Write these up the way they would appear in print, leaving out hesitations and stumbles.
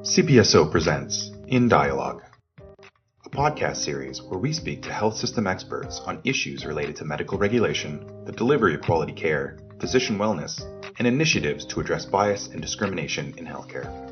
CPSO presents In Dialogue, a podcast series where we speak to health system experts on issues related to medical regulation, the delivery of quality care, physician wellness, and initiatives to address bias and discrimination in healthcare.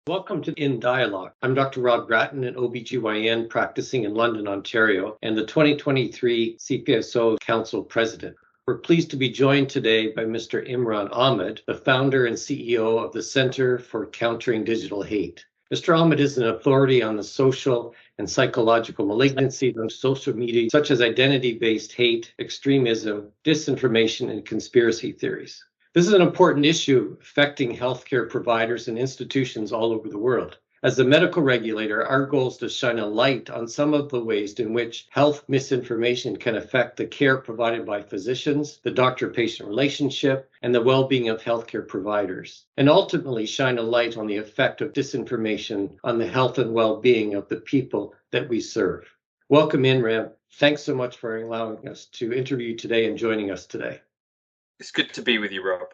Welcome to In Dialogue. I'm Dr. Gratton, an OBGYN practicing in London, Ontario, and the 2023 CPSO Council President. We're pleased to be joined today by Mr. Imran Ahmed, the founder and CEO of the Center for Countering Digital Hate. Mr. Ahmed is an authority on the social and psychological malignancies of social media, such as identity-based hate, extremism, disinformation, and conspiracy theories. This is an important issue affecting healthcare providers and institutions all over the world. As a medical regulator, our goal is to shine a light on some of the ways in which health misinformation can affect the care provided by physicians, the doctor-patient relationship, and the well-being of healthcare providers, and ultimately shine a light on the effect of disinformation on the health and well-being of the people that we serve. Welcome, Imran. Thanks so much for allowing us to interview you today and joining us today. It's good to be with you, Rob.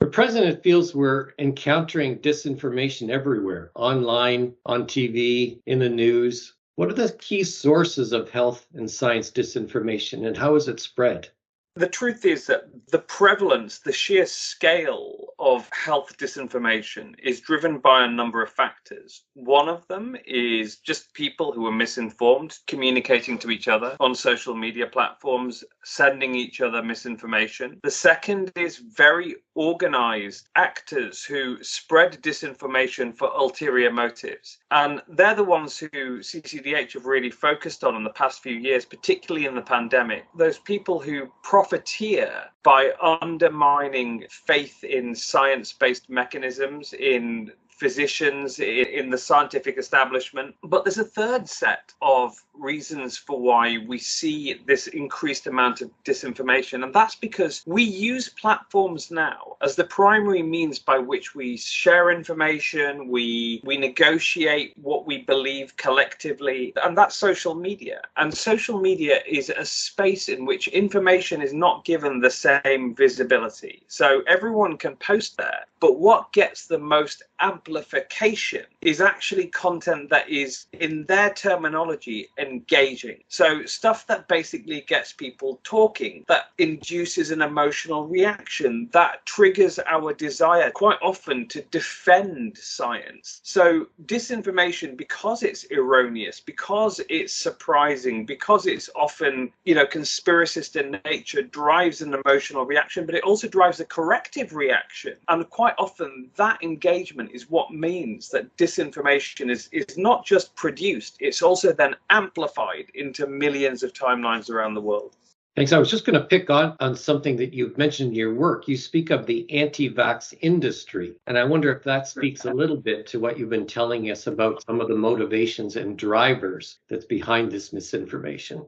The president feels we're encountering disinformation everywhere, online, on TV, in the news. What are the key sources of health and science disinformation, and how is it spread? The truth is that the prevalence, the sheer scale of health disinformation is driven by a number of factors. One of them is just people who are misinformed, communicating to each other on social media platforms, sending each other misinformation. The second is very organized actors who spread disinformation for ulterior motives. And they're the ones who CCDH have really focused on in the past few years, particularly in the pandemic. Those people who profiteer by undermining faith in science-based mechanisms, in physicians, in the scientific establishment. But there's a third set of reasons for why we see this increased amount of disinformation, and that's because we use platforms now as the primary means by which we share information, we negotiate what we believe collectively, and that's social media. And social media is a space in which information is not given the same visibility. So everyone can post there, but what gets the most amplification is actually content that is, in their terminology, engaging. So stuff that basically gets people talking, that induces an emotional reaction, that triggers our desire quite often to defend science. So disinformation, because it's erroneous, because it's surprising, because it's often, conspiracist in nature, drives an emotional reaction, but it also drives a corrective reaction. And quite often that engagement is what means that disinformation is not just produced, it's also then amplified into millions of timelines around the world. Thanks. I was just going to pick on something that you've mentioned in your work. You speak of the anti-vax industry, and I wonder if that speaks a little bit to what you've been telling us about some of the motivations and drivers that's behind this misinformation.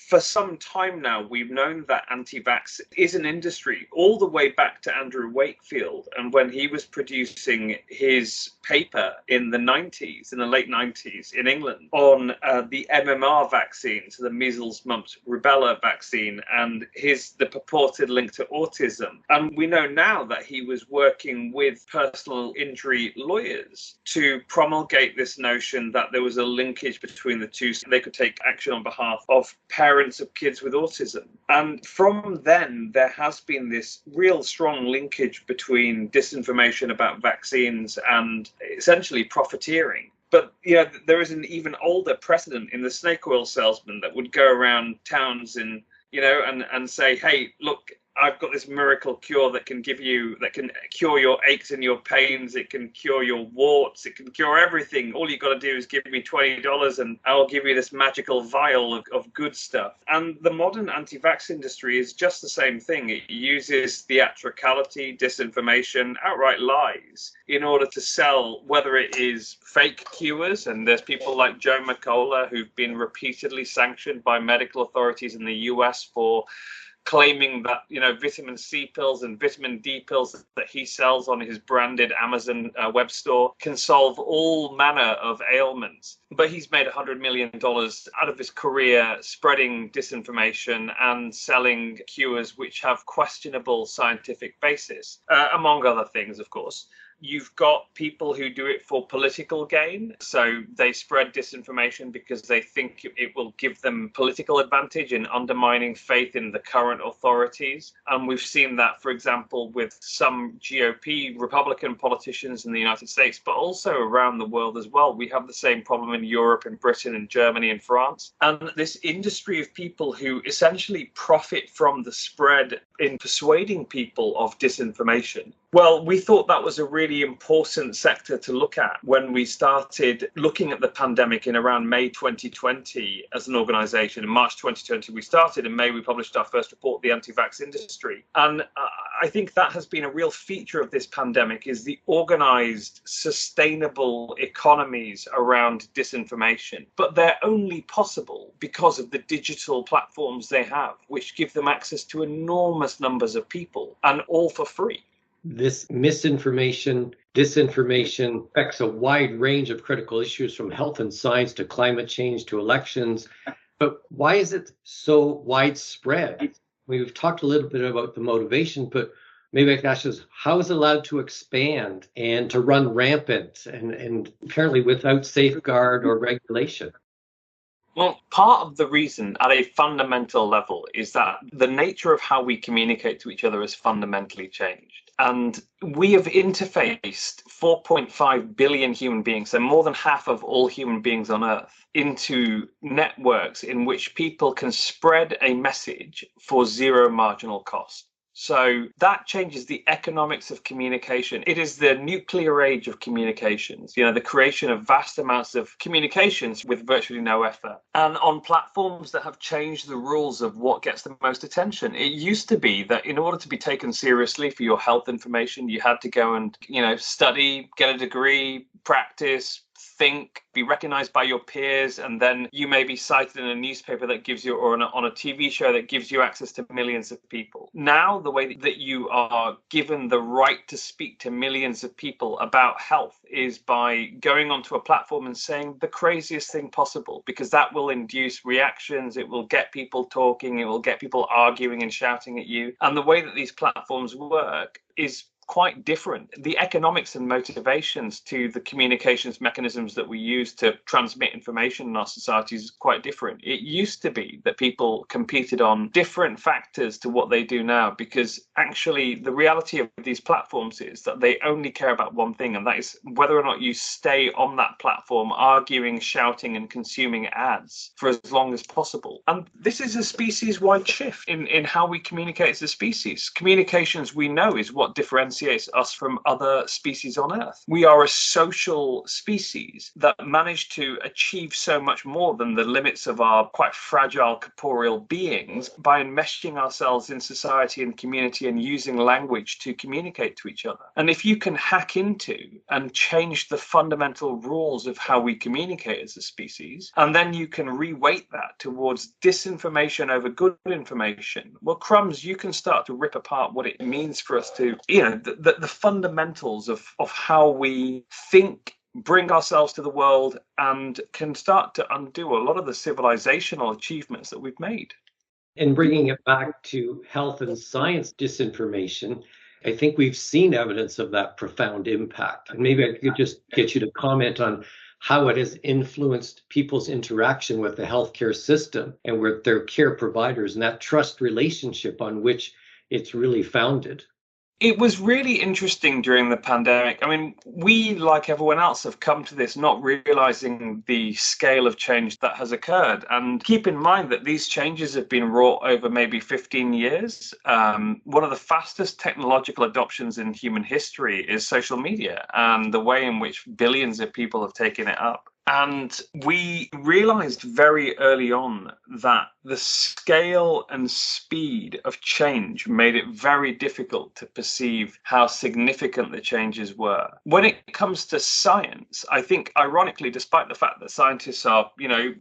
For some time now, we've known that anti-vax is an industry all the way back to Andrew Wakefield. And when he was producing his paper in the late 90s in England on the MMR vaccine, so the measles, mumps, rubella vaccine, and the purported link to autism. And we know now that he was working with personal injury lawyers to promulgate this notion that there was a linkage between the two, so they could take action on behalf of parents of kids with autism. And from then, there has been this real strong linkage between disinformation about vaccines and essentially profiteering. But there is an even older precedent in the snake oil salesman that would go around towns and say, hey, look, I've got this miracle cure that can cure your aches and your pains. It can cure your warts. It can cure everything. All you got to do is give me $20 and I'll give you this magical vial of good stuff. And the modern anti-vax industry is just the same thing. It uses theatricality, disinformation, outright lies in order to sell, whether it is fake cures, and there's people like Joe McCullough who've been repeatedly sanctioned by medical authorities in the US for claiming that, vitamin C pills and vitamin D pills that he sells on his branded Amazon web store can solve all manner of ailments. But he's made $100 million out of his career spreading disinformation and selling cures which have questionable scientific basis, among other things, of course. You've got people who do it for political gain. So they spread disinformation because they think it will give them political advantage in undermining faith in the current authorities. And we've seen that, for example, with some GOP Republican politicians in the United States, but also around the world as well. We have the same problem in Europe, in Britain, in Germany, and France. And this industry of people who essentially profit from the spread in persuading people of disinformation. Well, we thought that was a really important sector to look at when we started looking at the pandemic in around May 2020 as an organization. In March 2020, we started. In May, we published our first report, The Anti-Vax Industry. And I think that has been a real feature of this pandemic, is the organized, sustainable economies around disinformation. But they're only possible because of the digital platforms they have, which give them access to enormous numbers of people, and all for free. This misinformation, disinformation affects a wide range of critical issues, from health and science to climate change to elections. But why is it so widespread? We've talked a little bit about the motivation, but maybe I can ask you, how is it allowed to expand and to run rampant and apparently without safeguard or regulation? Well, part of the reason at a fundamental level is that the nature of how we communicate to each other has fundamentally changed. And we have interfaced 4.5 billion human beings, so more than half of all human beings on Earth, into networks in which people can spread a message for zero marginal cost. So that changes the economics of communication. It is the nuclear age of communications, the creation of vast amounts of communications with virtually no effort. And on platforms that have changed the rules of what gets the most attention. It used to be that in order to be taken seriously for your health information, you had to go and, study, get a degree, practice, think, be recognized by your peers, and then you may be cited in a newspaper that gives you, or on a TV show that gives you access to millions of people. Now, the way that you are given the right to speak to millions of people about health is by going onto a platform and saying the craziest thing possible, because that will induce reactions, it will get people talking, it will get people arguing and shouting at you. And the way that these platforms work is quite different. The economics and motivations to the communications mechanisms that we use to transmit information in our societies is quite different. It used to be that people competed on different factors to what they do now, because actually the reality of these platforms is that they only care about one thing, and that is whether or not you stay on that platform arguing, shouting, and consuming ads for as long as possible. And this is a species-wide shift in how we communicate as a species. Communications, we know, is what differentiates us from other species on Earth. We are a social species that managed to achieve so much more than the limits of our quite fragile corporeal beings by enmeshing ourselves in society and community and using language to communicate to each other. And if you can hack into and change the fundamental rules of how we communicate as a species, and then you can reweight that towards disinformation over good information, well, crumbs, you can start to rip apart what it means for us to, the fundamentals of how we think, bring ourselves to the world, and can start to undo a lot of the civilizational achievements that we've made. And bringing it back to health and science disinformation, I think we've seen evidence of that profound impact. And maybe I could just get you to comment on how it has influenced people's interaction with the healthcare system and with their care providers, and that trust relationship on which it's really founded. It was really interesting during the pandemic. I mean, we, like everyone else, have come to this not realizing the scale of change that has occurred. And keep in mind that these changes have been wrought over maybe 15 years. One of the fastest technological adoptions in human history is social media, and the way in which billions of people have taken it up. And we realized very early on that the scale and speed of change made it very difficult to perceive how significant the changes were. When it comes to science, I think, ironically, despite the fact that scientists are,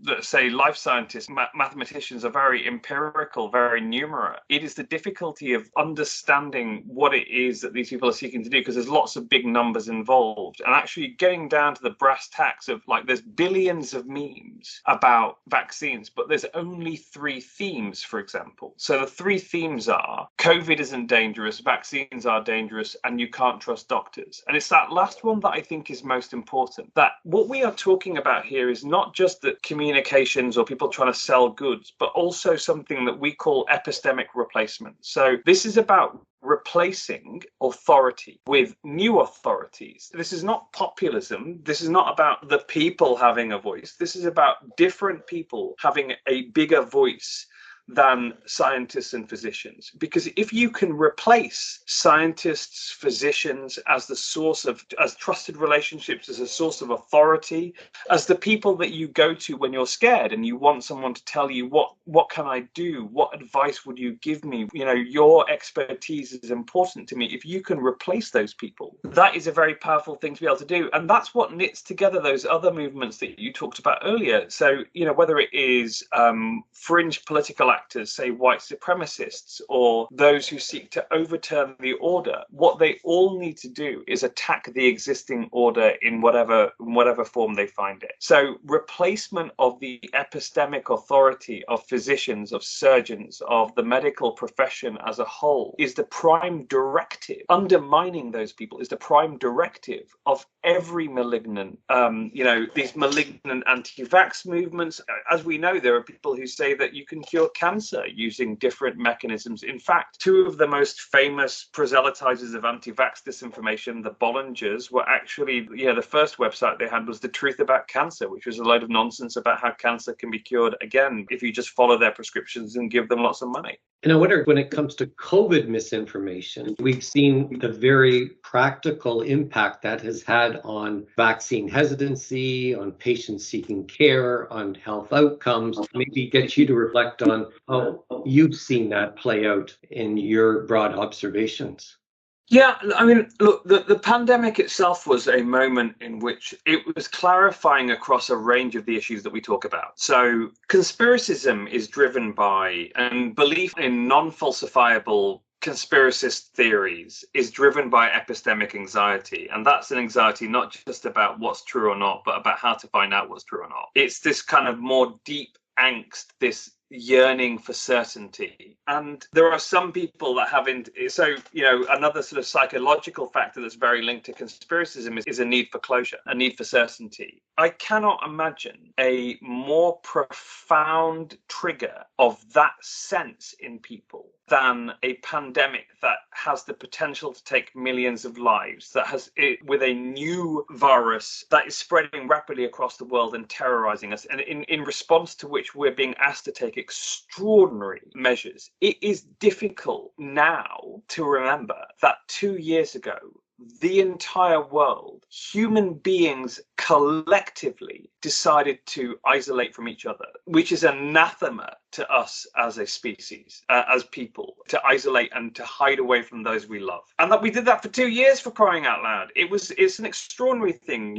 let's say life scientists, mathematicians are very empirical, very numerate, it is the difficulty of understanding what it is that these people are seeking to do, because there's lots of big numbers involved, and actually getting down to the brass tacks of, like, there's billions of memes about vaccines, but there's only 3 themes, for example. So the 3 themes are COVID isn't dangerous, vaccines are dangerous, and you can't trust doctors. And it's that last one that I think is most important, that what we are talking about here is not just that communications or people trying to sell goods, but also something that we call epistemic replacement. So this is about replacing authority with new authorities. This is not populism. This is not about the people having a voice. This is about different people having a bigger voice than scientists and physicians. Because if you can replace scientists, physicians as trusted relationships, as a source of authority, as the people that you go to when you're scared and you want someone to tell you what can I do? What advice would you give me? Your expertise is important to me. If you can replace those people, that is a very powerful thing to be able to do. And that's what knits together those other movements that you talked about earlier. So, whether it is fringe political actors, say white supremacists, or those who seek to overturn the order, what they all need to do is attack the existing order in whatever form they find it. So replacement of the epistemic authority of physicians, of surgeons, of the medical profession as a whole is the prime directive. Undermining those people is the prime directive of every malignant, these malignant anti-vax movements. As we know, there are people who say that you can cure cancer using different mechanisms. In fact, 2 of the most famous proselytizers of anti-vax disinformation, the Bollingers, were actually, the first website they had was The Truth About Cancer, which was a load of nonsense about how cancer can be cured, again, if you just follow their prescriptions and give them lots of money. And I wonder, when it comes to COVID misinformation, we've seen the very practical impact that has had on vaccine hesitancy, on patients seeking care, on health outcomes. Maybe get you to reflect on how you've seen that play out in your broad observations. Yeah, I mean, look, the pandemic itself was a moment in which it was clarifying across a range of the issues that we talk about. So conspiracism is driven by, and belief in non-falsifiable conspiracist theories is driven by epistemic anxiety. And that's an anxiety not just about what's true or not, but about how to find out what's true or not. It's this kind of more deep angst, this yearning for certainty. And there are some people that haven't. So, another sort of psychological factor that's very linked to conspiracism is a need for closure, a need for certainty. I cannot imagine a more profound trigger of that sense in people than a pandemic that has the potential to take millions of lives, that has it with a new virus that is spreading rapidly across the world and terrorizing us, and in response to which we're being asked to take extraordinary measures. It is difficult now to remember that 2 years ago, the entire world, human beings collectively decided to isolate from each other, which is anathema to us as a species, as people, to isolate and to hide away from those we love. And that we did that for 2 years, for crying out loud. It's an extraordinary thing,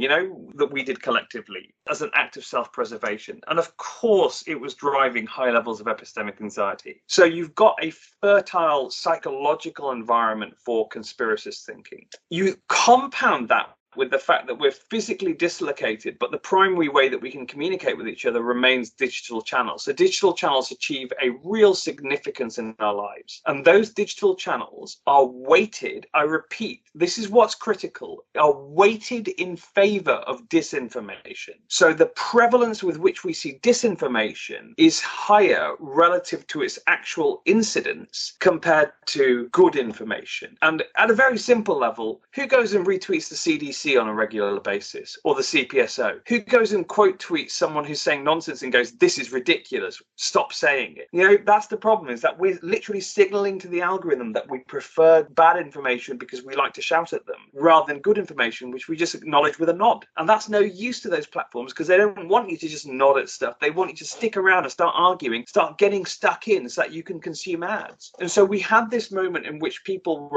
that we did collectively as an act of self-preservation. And of course, it was driving high levels of epistemic anxiety. So you've got a fertile psychological environment for conspiracist thinking. You compound that with the fact that we're physically dislocated, but the primary way that we can communicate with each other remains digital channels. So digital channels achieve a real significance in our lives. And those digital channels are weighted, I repeat, this is what's critical, are weighted in favor of disinformation. So the prevalence with which we see disinformation is higher relative to its actual incidence compared to good information. And at a very simple level, who goes and retweets the CDC BBC on a regular basis, or the CPSO? Who goes and quote tweets someone who's saying nonsense and goes, this is ridiculous, stop saying it? You know, that's the problem, is that we're literally signaling to the algorithm that we prefer bad information because we like to shout at them, rather than good information, which we just acknowledge with a nod. And that's no use to those platforms, because they don't want you to just nod at stuff. They want you to stick around and start arguing, start getting stuck in so that you can consume ads. And so we had this moment in which people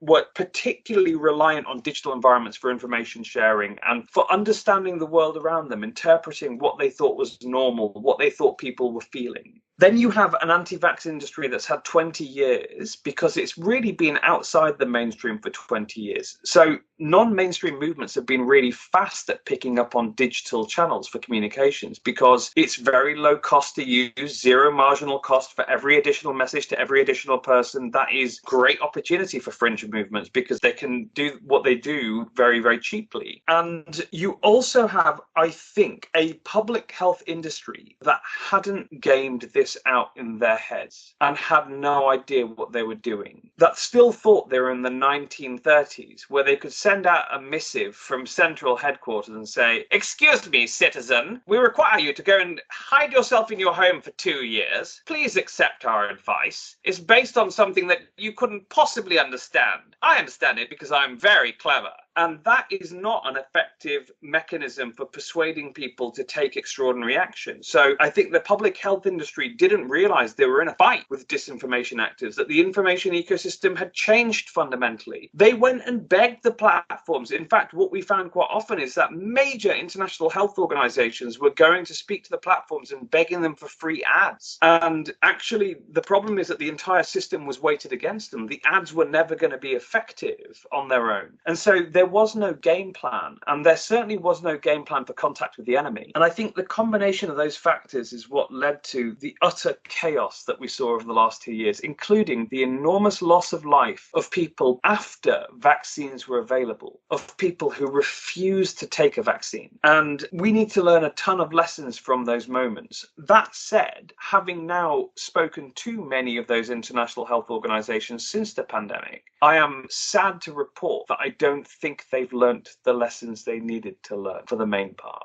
were particularly reliant on digital environments for information sharing and for understanding the world around them, interpreting what they thought was normal, what they thought people were feeling. Then you have an anti-vax industry that's had 20 years because it's really been outside the mainstream for 20 years. So non-mainstream movements have been really fast at picking up on digital channels for communications because it's very low cost to use, zero marginal cost for every additional message to every additional person. That is great opportunity for fringe movements because they can do what they do very, very cheaply. And you also have, I think, a public health industry that hadn't gamed this out in their heads and had no idea what they were doing, that still thought they were in the 1930s, where they could send out a missive from central headquarters and say, excuse me, citizen, we require you to go and hide yourself in your home for 2 years. Please accept our advice. It's based on something that you couldn't possibly understand. I understand it because I'm very clever. And that is not an effective mechanism for persuading people to take extraordinary action. So I think the public health industry didn't realize they were in a fight with disinformation actors, that the information ecosystem had changed fundamentally. They went and begged the platforms. In fact, what we found quite often is that major international health organizations were going to speak to the platforms and begging them for free ads. And actually, the problem is that the entire system was weighted against them. The ads were never going to be effective on their own. And so there was no game plan, and there certainly was no game plan for contact with the enemy. And I think the combination of those factors is what led to the utter chaos that we saw over the last 2 years, including the enormous loss of life of people after vaccines were available, of people who refused to take a vaccine. And we need to learn a ton of lessons from those moments. That said, having now spoken to many of those international health organizations since the pandemic, I am sad to report that I don't think they've learnt the lessons they needed to learn for the main part.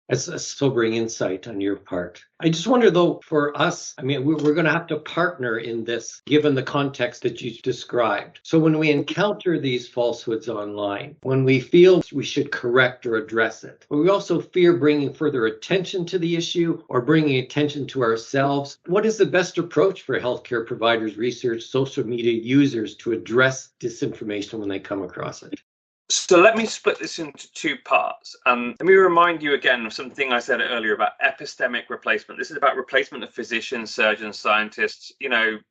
That's a sobering insight on your part. I just wonder, though, for us, I mean, we're going to have to partner in this, given the context that you described. So when we encounter these falsehoods online, when we feel we should correct or address it, but we also fear bringing further attention to the issue or bringing attention to ourselves, what is the best approach for healthcare providers, research, social media users to address disinformation when they come across it? So let me split this into two parts. And let me remind you again of something I said earlier about epistemic replacement. This is about replacement of physicians, surgeons, scientists,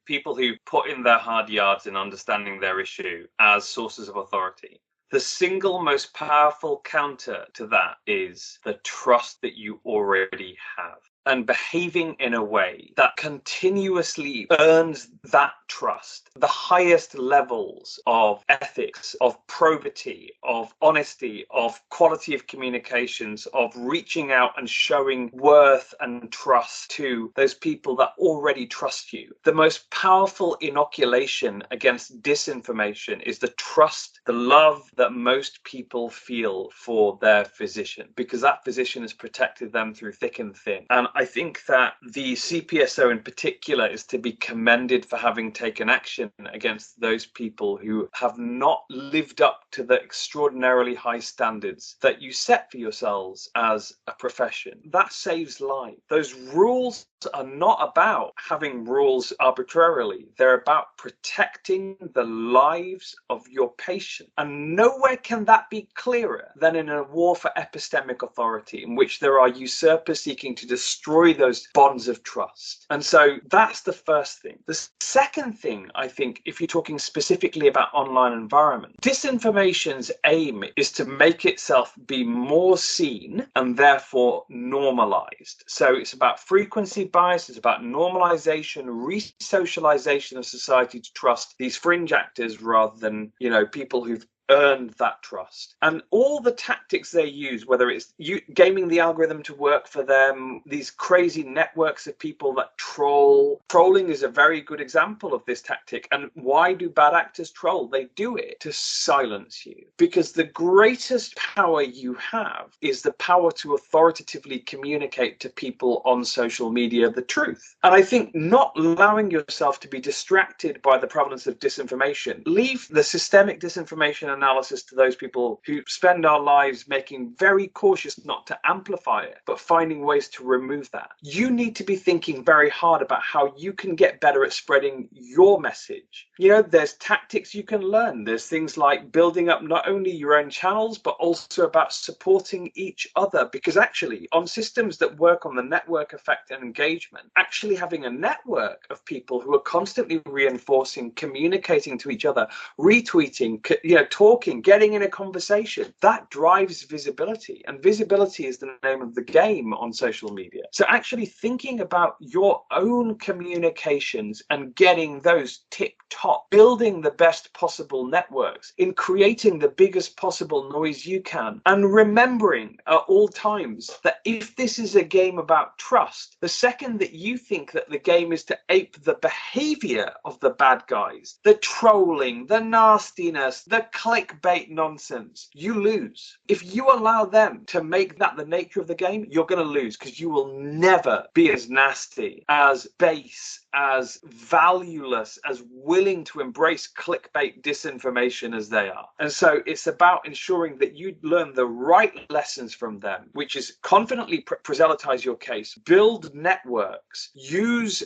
people who put in their hard yards in understanding their issue as sources of authority. The single most powerful counter to that is the trust that you already have, and behaving in a way that continuously earns that trust. The highest levels of ethics, of probity, of honesty, of quality of communications, of reaching out and showing worth and trust to those people that already trust you. The most powerful inoculation against disinformation is the trust, the love that most people feel for their physician, because that physician has protected them through thick and thin. And I think that the CPSO in particular is to be commended for having taken action against those people who have not lived up to the extraordinarily high standards that you set for yourselves as a profession. That saves lives. Those rules are not about having rules arbitrarily. They're about protecting the lives of your patient. And nowhere can that be clearer than in a war for epistemic authority, in which there are usurpers seeking to destroy those bonds of trust. And so that's the first thing. The second thing, I think, if you're talking specifically about online environment, disinformation's aim is to make itself be more seen and therefore normalized. So it's about frequency bias, it's about normalization, re-socialization of society to trust these fringe actors rather than, people who've earned that trust. And all the tactics they use, whether it's gaming the algorithm to work for them, these crazy networks of people that troll. Trolling is a very good example of this tactic. And why do bad actors troll? They do it to silence you. Because the greatest power you have is the power to authoritatively communicate to people on social media the truth. And I think not allowing yourself to be distracted by the prevalence of disinformation, leave the systemic disinformation analysis to those people who spend our lives making very cautious not to amplify it, but finding ways to remove that. You need to be thinking very hard about how you can get better at spreading your message. You know, there's tactics you can learn. There's things like building up not only your own channels, but also about supporting each other. Because actually, on systems that work on the network effect and engagement, actually having a network of people who are constantly reinforcing, communicating to each other, retweeting, talking, getting in a conversation, that drives visibility. And visibility is the name of the game on social media. So actually thinking about your own communications and getting those tip-top, building the best possible networks, in creating the biggest possible noise you can, and remembering at all times that if this is a game about trust, the second that you think that the game is to ape the behavior of the bad guys, the trolling, the nastiness, the clickbait nonsense, you lose. If you allow them to make that the nature of the game, you're going to lose, because you will never be as nasty, as base, as valueless, as willing to embrace clickbait disinformation as they are. And so it's about ensuring that you learn the right lessons from them, which is confidently proselytize your case, build networks, use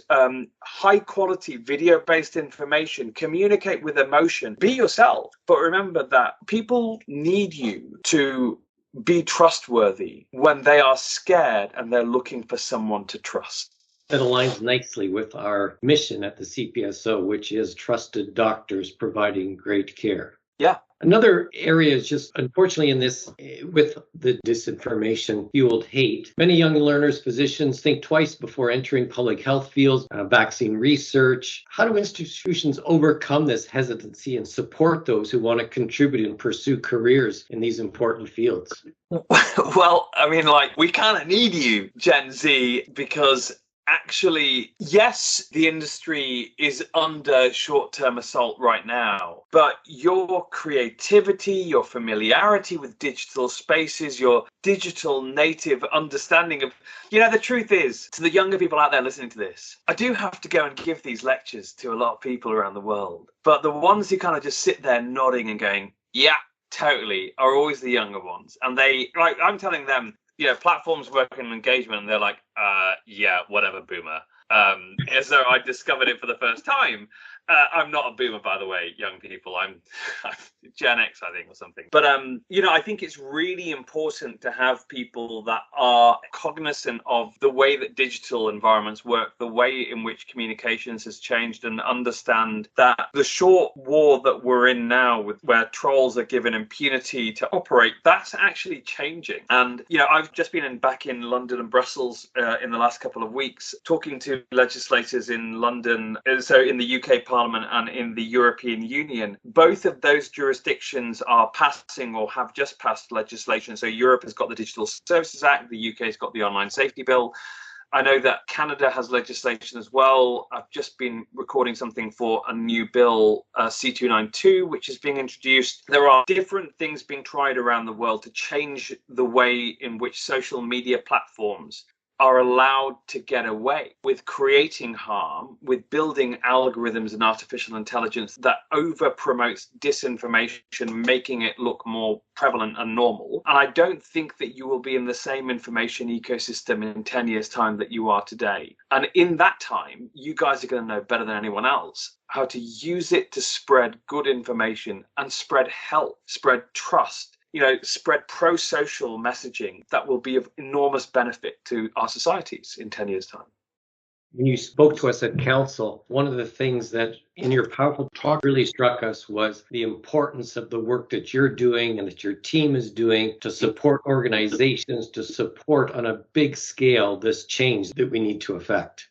high quality video based information, communicate with emotion, be yourself. But remember that people need you to be trustworthy when they are scared and they're looking for someone to trust. That aligns nicely with our mission at the CPSO, which is trusted doctors providing great care. Yeah. Another area is just, unfortunately, in this, with the disinformation fueled hate, many young learners, physicians think twice before entering public health fields, vaccine research. How do institutions overcome this hesitancy and support those who want to contribute and pursue careers in these important fields? Well, I mean, we kind of need you, Gen Z, because actually, yes, the industry is under short-term assault right now, but your creativity, your familiarity with digital spaces, your digital native understanding of, the truth is, to the younger people out there listening to this, I do have to go and give these lectures to a lot of people around the world, but the ones who kind of just sit there nodding and going, yeah, totally, are always the younger ones. And I'm telling them, platforms work in engagement, and they're like, yeah, whatever, boomer. As though I discovered it for the first time. I'm not a boomer, by the way, young people. I'm Gen X, I think, or something. But, I think it's really important to have people that are cognizant of the way that digital environments work, the way in which communications has changed, and understand that the short war that we're in now, where trolls are given impunity to operate, that's actually changing. And, I've just been back in London and Brussels in the last couple of weeks, talking to legislators in London, so in the UK Parliament and in the European Union. Both of those jurisdictions are passing or have just passed legislation. So Europe has got the Digital Services Act, the UK has got the Online Safety Bill. I know that Canada has legislation as well. I've just been recording something for a new bill, C292, which is being introduced. There are different things being tried around the world to change the way in which social media platforms are allowed to get away with creating harm, with building algorithms and artificial intelligence that over promotes disinformation, making it look more prevalent and normal. And I don't think that you will be in the same information ecosystem in 10 years' time that you are today. And in that time, you guys are going to know better than anyone else how to use it to spread good information and spread help, spread trust, spread pro-social messaging that will be of enormous benefit to our societies in 10 years' time. When you spoke to us at council, one of the things that in your powerful talk really struck us was the importance of the work that you're doing and that your team is doing to support organizations, to support on a big scale this change that we need to effect.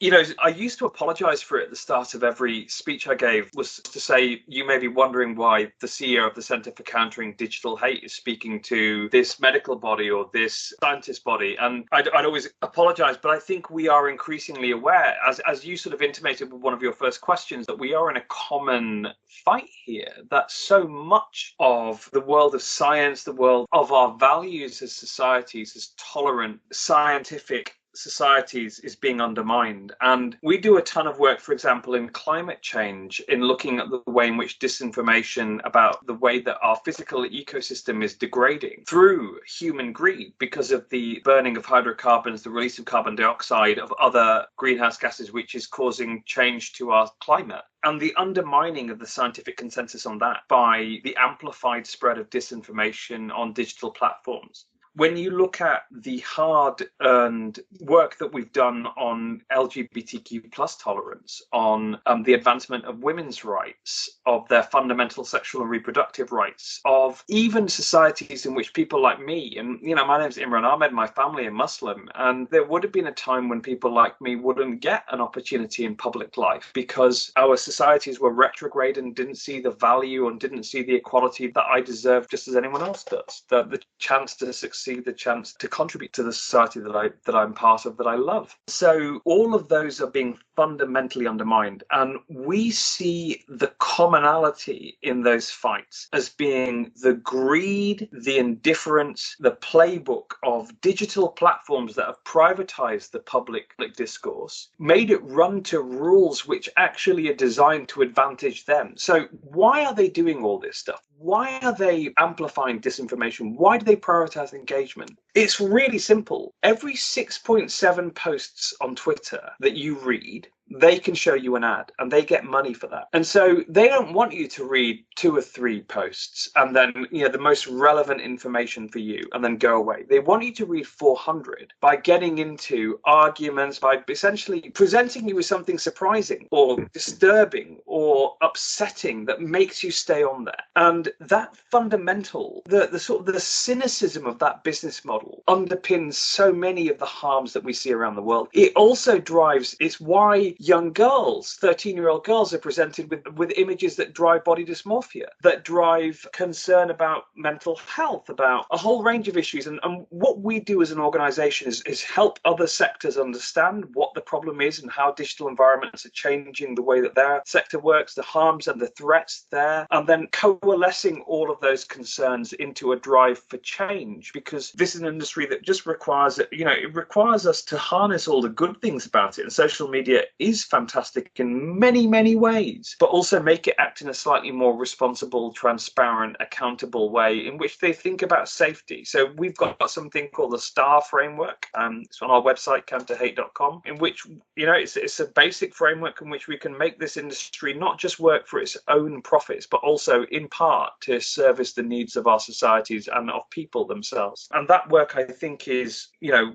I used to apologize for it at the start of every speech I gave, was to say, you may be wondering why the CEO of the Center for Countering Digital Hate is speaking to this medical body or this scientist body. And I'd always apologize, but I think we are increasingly aware, as you sort of intimated with one of your first questions, that we are in a common fight here, that so much of the world of science, the world of our values as societies, as tolerant, scientific societies, is being undermined. And we do a ton of work, for example, in climate change, in looking at the way in which disinformation about the way that our physical ecosystem is degrading through human greed because of the burning of hydrocarbons, the release of carbon dioxide, of other greenhouse gases, which is causing change to our climate. And the undermining of the scientific consensus on that by the amplified spread of disinformation on digital platforms. When you look at the hard-earned work that we've done on LGBTQ plus tolerance, on the advancement of women's rights, of their fundamental sexual and reproductive rights, of even societies in which people like me, and my name's Imran Ahmed, my family are Muslim, and there would have been a time when people like me wouldn't get an opportunity in public life because our societies were retrograde and didn't see the value and didn't see the equality that I deserve just as anyone else does. The chance to succeed, the chance to contribute to the society that I'm part of, that I love. So all of those are being fundamentally undermined, and we see the commonality in those fights as being the greed, the indifference, the playbook of digital platforms that have privatized the public discourse, made it run to rules which actually are designed to advantage them. So why are they doing all this stuff? Why are they amplifying disinformation? Why do they prioritize engagement? It's really simple. Every 6.7 posts on Twitter that you read, they can show you an ad and they get money for that. And so they don't want you to read 2 or 3 posts and then, the most relevant information for you and then go away. They want you to read 400 by getting into arguments, by essentially presenting you with something surprising or disturbing or upsetting that makes you stay on there. And that fundamental, the sort of the cynicism of that business model underpins so many of the harms that we see around the world. It also drives, it's why young girls, 13-year-old girls, are presented with images that drive body dysmorphia, that drive concern about mental health, about a whole range of issues. And what we do as an organization is help other sectors understand what the problem is and how digital environments are changing the way that their sector works, the harms and the threats there, and then coalescing all of those concerns into a drive for change, because this is an industry that just requires it requires us to harness all the good things about it. And social media is fantastic in many, many ways, but also make it act in a slightly more responsible, transparent, accountable way in which they think about safety. So we've got something called the STAR framework. It's on our website, counterhate.com, in which, it's a basic framework in which we can make this industry not just work for its own profits, but also in part to service the needs of our societies and of people themselves. And that work, I think, is,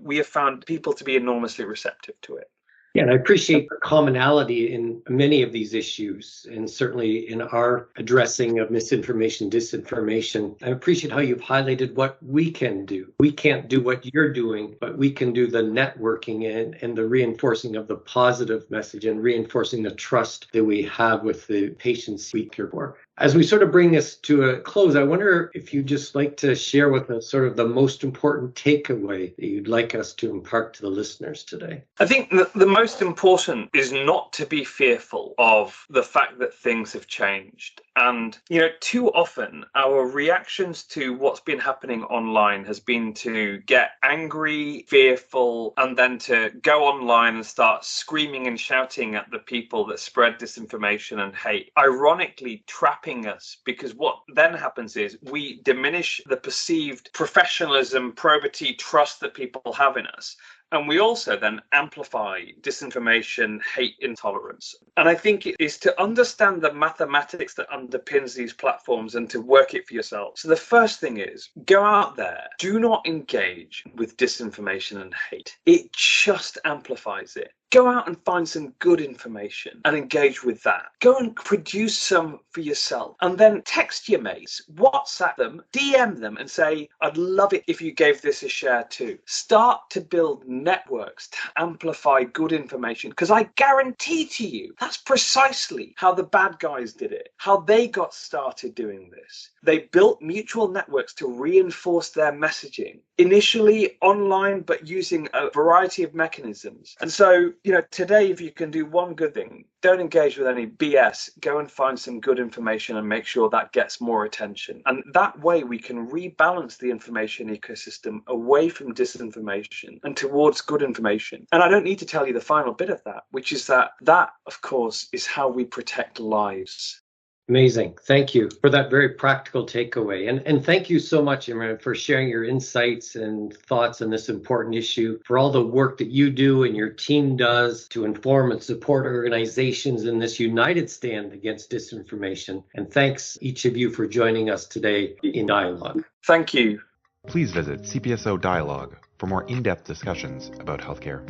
we have found people to be enormously receptive to it. Yeah, and I appreciate the commonality in many of these issues, and certainly in our addressing of misinformation, disinformation. I appreciate how you've highlighted what we can do. We can't do what you're doing, but we can do the networking and the reinforcing of the positive message and reinforcing the trust that we have with the patients we care for. As we sort of bring this to a close, I wonder if you'd just like to share with us sort of the most important takeaway that you'd like us to impart to the listeners today. I think the most important is not to be fearful of the fact that things have changed. And, too often our reactions to what's been happening online has been to get angry, fearful, and then to go online and start screaming and shouting at the people that spread disinformation and hate, ironically trapping us, because what then happens is we diminish the perceived professionalism, probity, trust that people have in us. And we also then amplify disinformation, hate, intolerance. And I think it is to understand the mathematics that underpins these platforms and to work it for yourself. So the first thing is, go out there. Do not engage with disinformation and hate. It just amplifies it. Go out and find some good information and engage with that. Go and produce some for yourself and then text your mates, WhatsApp them, DM them and say, I'd love it if you gave this a share too. Start to build networks to amplify good information, because I guarantee to you that's precisely how the bad guys did it, how they got started doing this. They built mutual networks to reinforce their messaging, initially online, but using a variety of mechanisms. And so, today, if you can do one good thing, don't engage with any BS. Go and find some good information and make sure that gets more attention. And that way we can rebalance the information ecosystem away from disinformation and towards good information. And I don't need to tell you the final bit of that, which is that, of course, is how we protect lives. Amazing. Thank you for that very practical takeaway. And thank you so much, Imran, for sharing your insights and thoughts on this important issue, for all the work that you do and your team does to inform and support organizations in this united stand against disinformation. And thanks each of you for joining us today in Dialogue. Thank you. Please visit CPSO Dialogue for more in-depth discussions about healthcare.